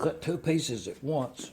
cut two pieces at once.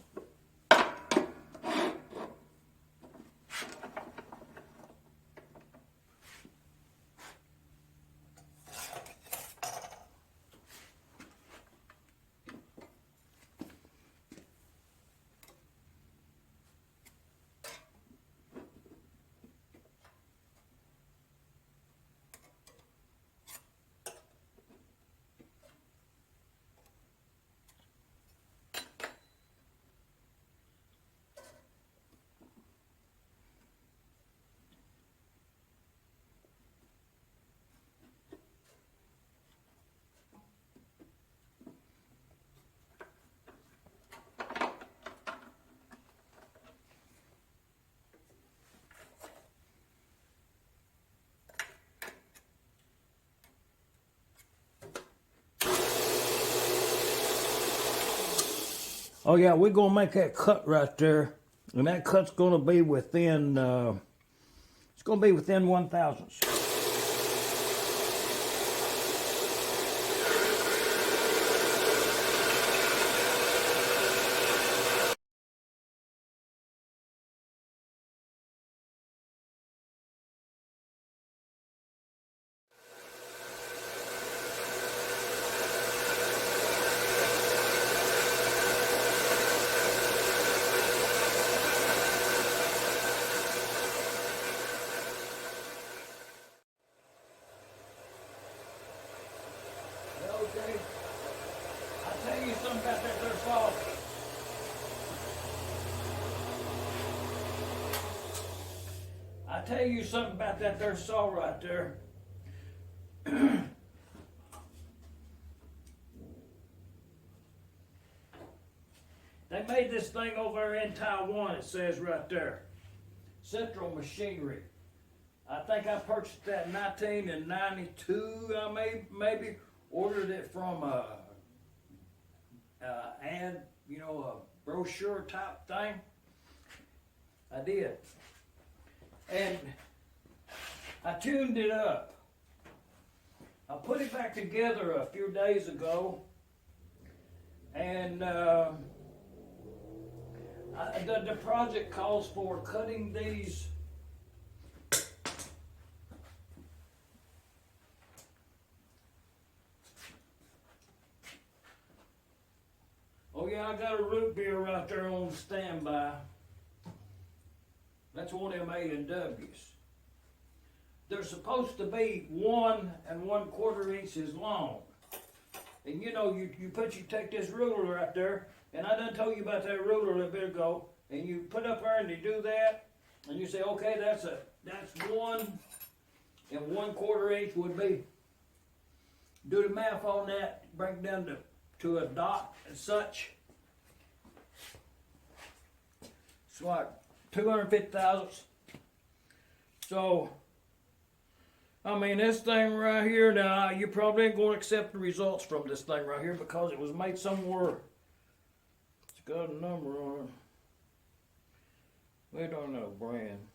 Oh yeah, we're gonna make that cut right there, and that cut's gonna be within. It's gonna be within 1/1000. Okay, I'll tell you something about that there saw. I'll tell you something about that there saw right there. They made this thing over there in Taiwan, it says right there. Central Machinery. I think I purchased that in 1992, I maybe ordered it from a ad, you know, a brochure type thing. I did. And I tuned it up. I put it back together a few days ago, and the project calls for cutting these oh yeah, I got a root beer right there on standby. That's one of them A&Ws. They're supposed to be 1 1/4 inches long. And you know, you take this ruler right there, and I done told you about that ruler a little bit ago, and you put up there and you do that, and you say, okay, that's 1 1/4 inch would be. Do the math on that, bring it down to a dot and such. It's like 250 thousandths. So, I mean, this thing right here, now, you probably ain't going to accept the results from this thing right here because it was made somewhere. It's got a number on it. We don't know brand.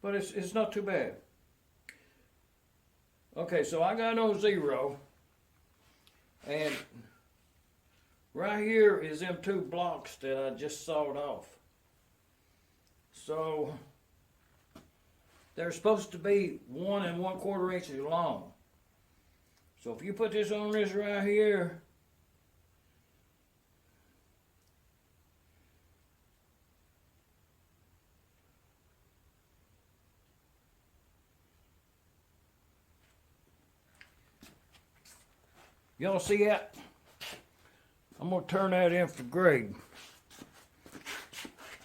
But it's not too bad. Okay, so I got no 0. And right here is them 2 blocks that I just sawed off. So they're supposed to be 1 1/4 inches long. So if you put this on this right here, y'all see that? I'm going to turn that in for grade.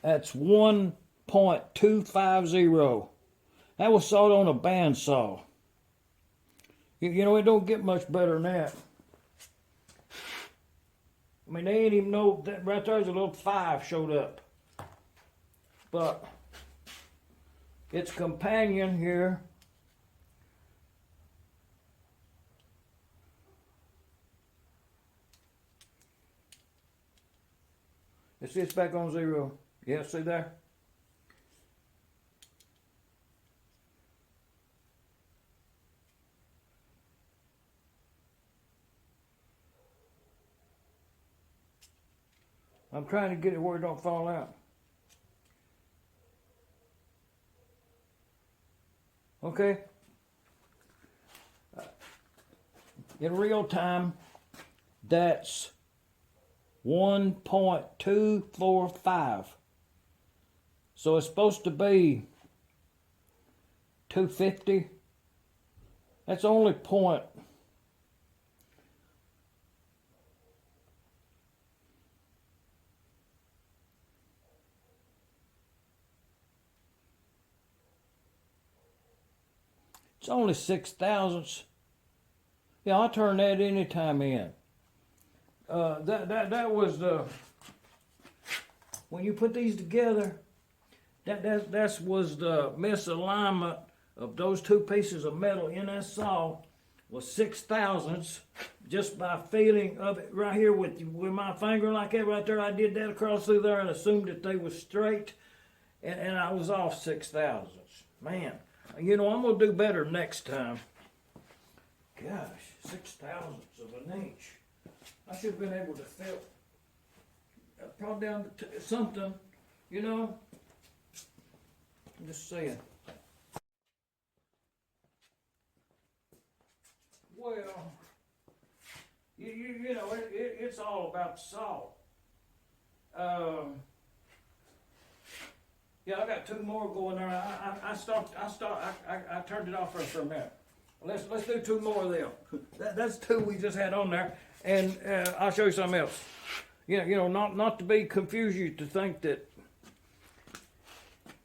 That's 1.250. That was sawed on a bandsaw. You know, it don't get much better than that. I mean, they ain't even know that right there's a little 5 showed up. But its companion here, it sits back on 0. Yeah, see there? I'm trying to get it where it don't fall out. Okay. In real time, that's 1.245. So it's supposed to be 250. That's only point. It's only 6 thousandths. Yeah, I'll turn that anytime in. That was when you put these together. That was the misalignment of those two pieces of metal in that saw was 6 thousandths just by feeling of it right here with my finger like that right there. I did that across through there and assumed that they were straight, and I was off 6 thousandths. Man, you know, I'm gonna do better next time. Gosh, 6 thousandths of an inch. I should have been able to feel probably down to something, you know. I'm just saying. Well, you know, it's all about the saw. Yeah, I got 2 more going there. I turned it off for a minute. Let's do 2 more of them. That's 2 we just had on there, and I'll show you something else. You know, not to be confuse you to think that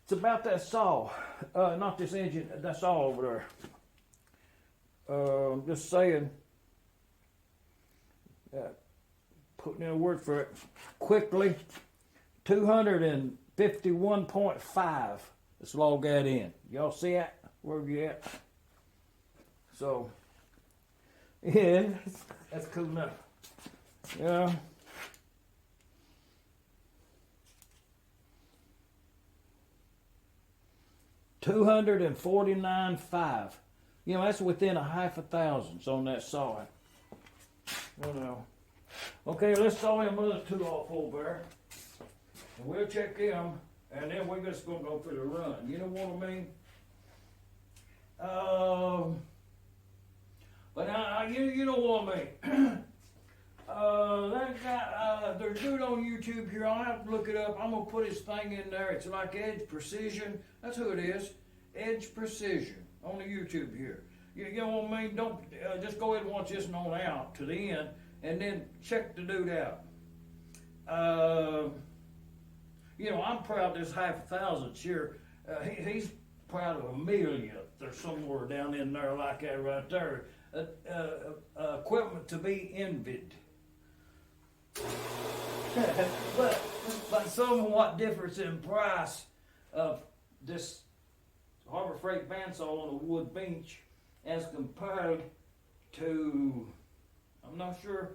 it's about that saw, not this engine. That saw over there. I'm just saying. Putting in a word for it quickly. 251.5. Let's log that in. Y'all see that? Where you at? So, yeah, that's cool enough. Yeah. $249.5. You know, that's within a half a thousandths on that saw. You know. Okay, let's saw him other 2 off over there. And we'll check them, and then we're just gonna go for the run. You know what I mean? But you know what I mean. That guy, there's a dude on YouTube here. I'll have to look it up. I'm gonna put his thing in there. It's like Edge Precision. That's who it is. Edge Precision on the YouTube here. You know what I mean? Don't just go ahead and watch this and on out to the end, and then check the dude out. You know, I'm proud of this half a thousandths here. He's proud of a millionth or somewhere down in there like that right there. Equipment to be envied. but somewhat difference in price of this Harbor Freight bandsaw on a wood bench as compared to, I'm not sure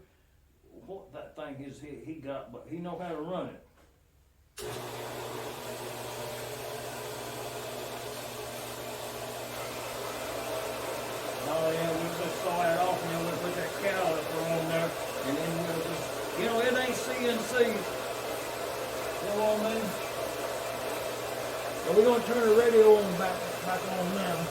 what that thing is he got, but he know how to run it. Oh yeah, we'll just saw it off and then we'll put that caliper on there and then we'll just, you know, it ain't CNC. You know what I mean? So we're gonna turn the radio on back on now.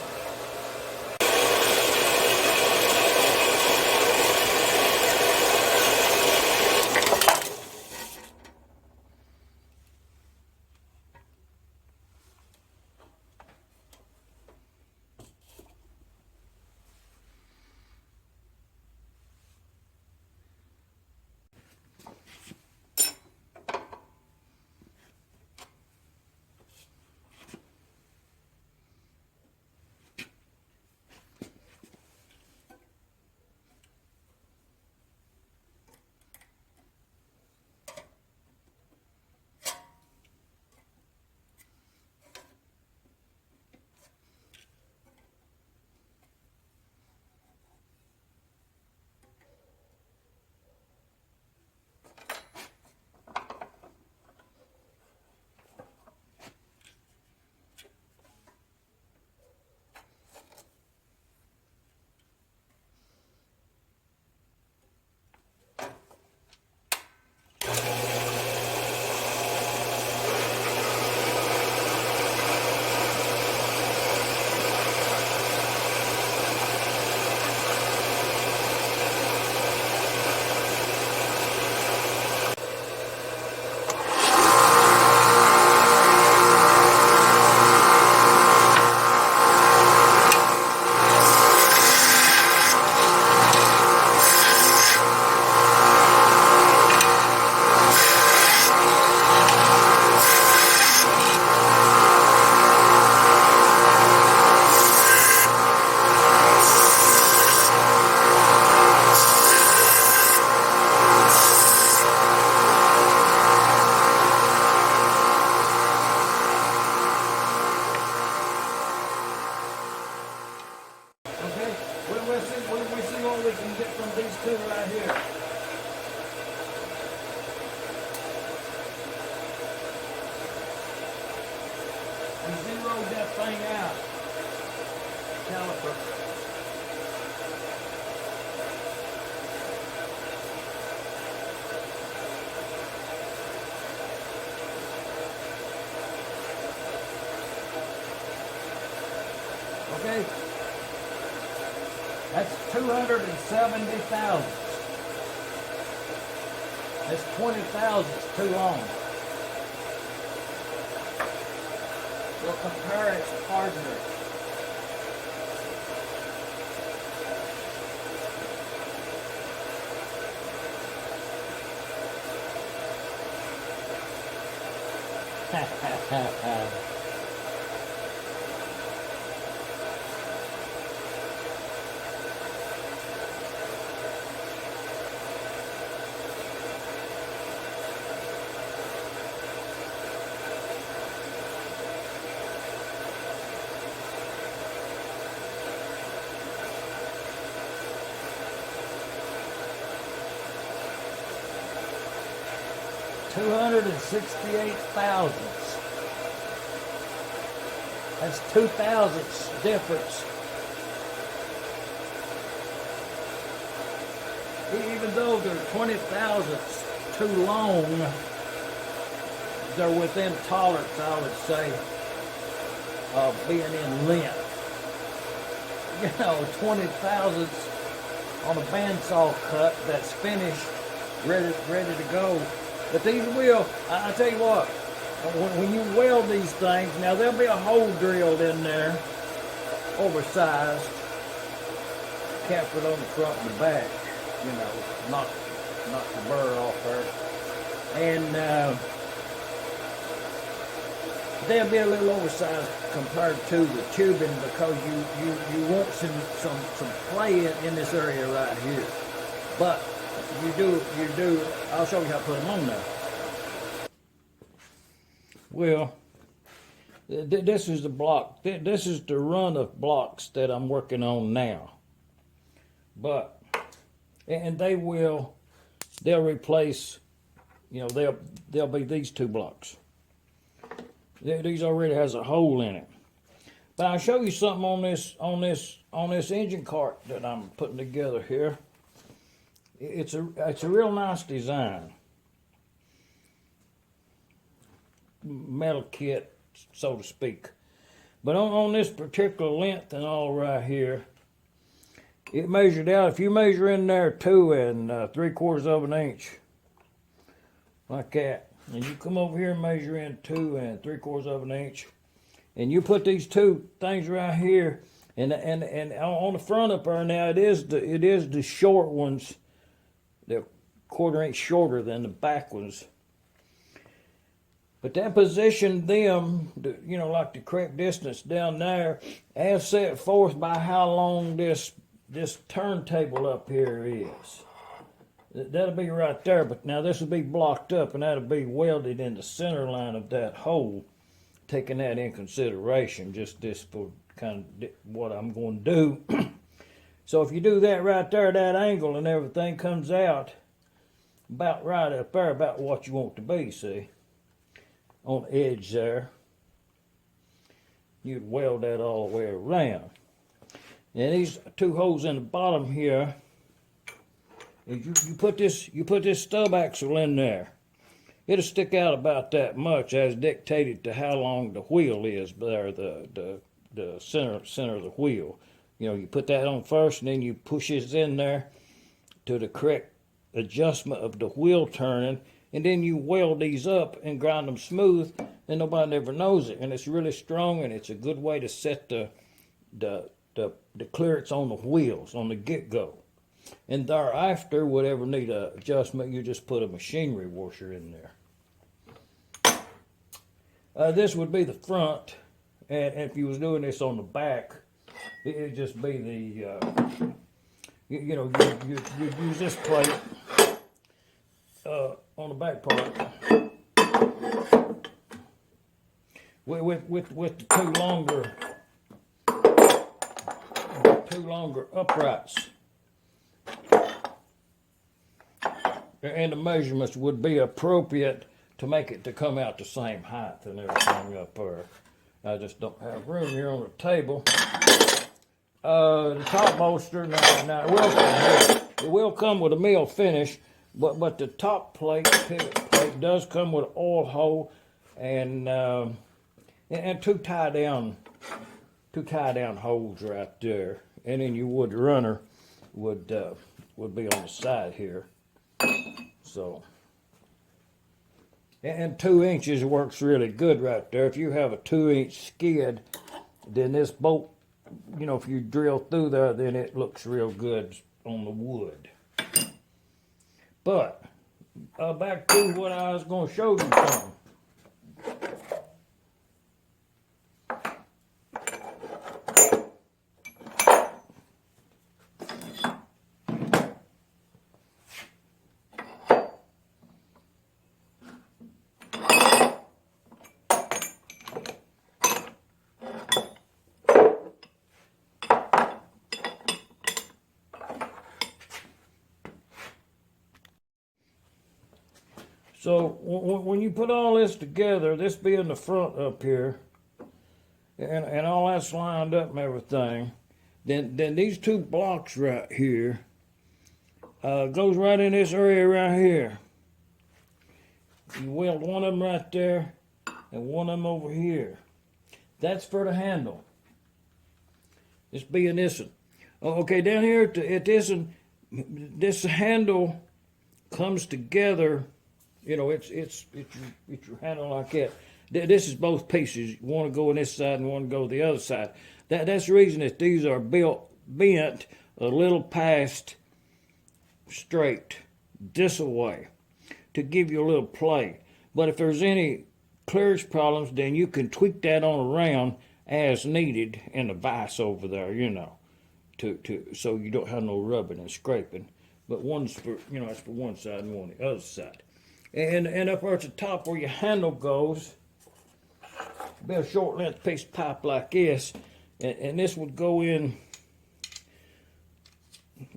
from these two right here. We zeroed that thing out. Caliper. Okay, that's 270 thousandths. That's 20 thousandths too long. We'll compare its partner. Ha ha ha ha. $268 thousandths. That's 2 thousandths difference. Even though they're 20 thousandths too long, they're within tolerance, I would say, of being in length. You know, 20 thousandths on a bandsaw cut that's finished, ready to go. But these will, I tell you what, when you weld these things, now there'll be a hole drilled in there, oversized, capped it on the front and the back, you know, knock the burr off there. And they'll be a little oversized compared to the tubing because you want some play in this area right here. But you do, I'll show you how to put them on now. Well, this is the block, this is the run of blocks that I'm working on now. But, and they'll replace, you know, they'll be these 2 blocks. These already has a hole in it. But I'll show you something on this engine cart that I'm putting together here. It's a real nice design. Metal kit, so to speak. But on this particular length and all right here, it measured out, if you measure in there 2 3/4 of an inch, like that, and you come over here and measure in 2 3/4 of an inch, and you put these 2 things right here, and on the front up there now, it is the short ones. They're 1/4 inch shorter than the back ones. But that positioned them, you know, like the correct distance down there, as set forth by how long this turntable up here is. That'll be right there, but now this will be blocked up and that'll be welded in the center line of that hole, taking that in consideration, just this for kind of what I'm going to do. So if you do that right there, that angle and everything comes out about right up there, about what you want to be, see? On the edge there. You'd weld that all the way around. And these 2 holes in the bottom here, you put this stub axle in there. It'll stick out about that much as dictated to how long the wheel is there, the center of the wheel. You know, you put that on first and then you push it in there to the correct adjustment of the wheel turning, and then you weld these up and grind them smooth, and nobody ever knows it. And it's really strong, and it's a good way to set the clearance on the wheels on the get-go. And thereafter, whatever need a adjustment, you just put a machinery washer in there. This would be the front, and if you was doing this on the back, it'd just be the you know, you'd use this plate on the back part with the two longer uprights. and the measurements would be appropriate to make it to come out the same height and everything up there. I just don't have room here on the table. The top bolster, now it will come with a mill finish, but the top plate, pivot plate, does come with an oil hole and two tie down holes right there, and then your wood runner would be on the side here. So, and 2 inches works really good right there. If you have a 2-inch skid, then this bolt, you know, if you drill through there, then it looks real good on the wood. But back to what I was going to show you from. So when you put all this together, this being the front up here, and all that's lined up and everything, then these 2 blocks right here goes right in this area right here. You weld one of them right there and one of them over here. That's for the handle. This being this one. Okay, down here at this one, this handle comes together. You know, it's your handle like that. This is both pieces. One to go on this side and one to go the other side. That's the reason that these are bent a little past straight this way to give you a little play. But if there's any clearance problems, then you can tweak that on around as needed in the vise over there, you know, so you don't have no rubbing and scraping. But one's for, you know, it's for one side and one the other side. And up there at the top where your handle goes, be a short length piece of pipe like this, and this would go in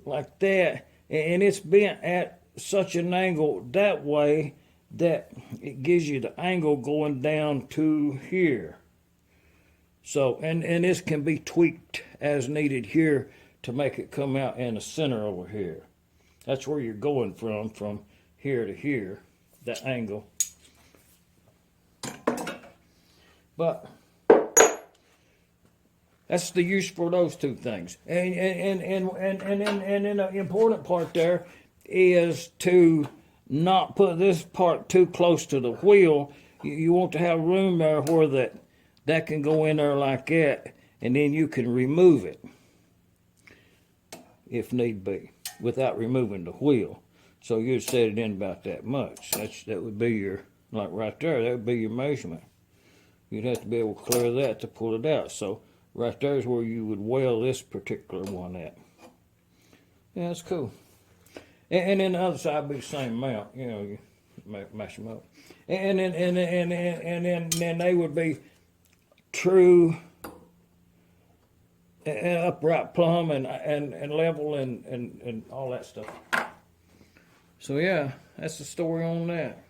like that, and it's bent at such an angle that way that it gives you the angle going down to here. So, and this can be tweaked as needed here to make it come out in the center over here. That's where you're going from here to here. That angle. But that's the use for those 2 things. And then the important part there is to not put this part too close to the wheel. You want to have room there where that can go in there like that, and then you can remove it if need be without removing the wheel. So you'd set it in about that much. That would be your, like right there, that would be your measurement. You'd have to be able to clear that to pull it out. So right there is where you would weld this particular one at. Yeah, that's cool. And then the other side would be the same amount. You know, you mash them up. And then they would be true and upright plumb and level and all that stuff. So yeah, that's the story on that.